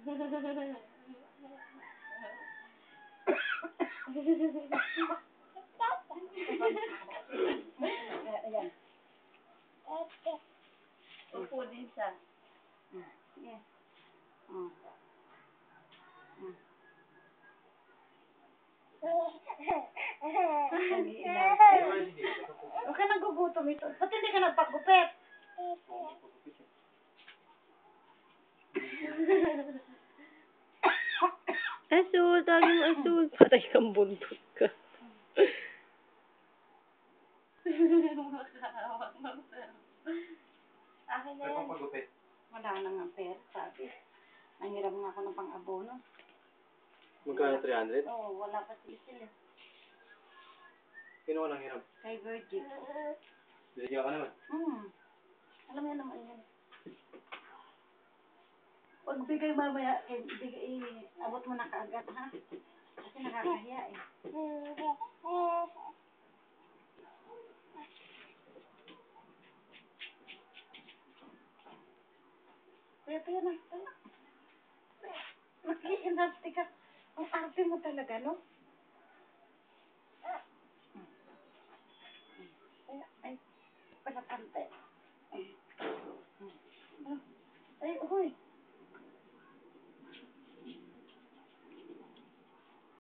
Ayan. Upo din siya. Sige. Huwag ka nagugutom ito. Ba't hindi ka nagpagupit? Asul, tawagin mo Asul. Patay kang buntot ka. Akin na yan. Wala na nga pera, sabi. Nangiram nga ako ng pang-abono. Magkano 300? Oo, wala pa sila. Sino ka nangiram? Kay Virgil. Binigyan ka naman. Alam niya naman yan. Pag bigay mamaya, abot mo na kaagad, ha? Kasi nakakahiya eh. Kaya na. Nag-iinasti ka. Ang arte mo talaga, no?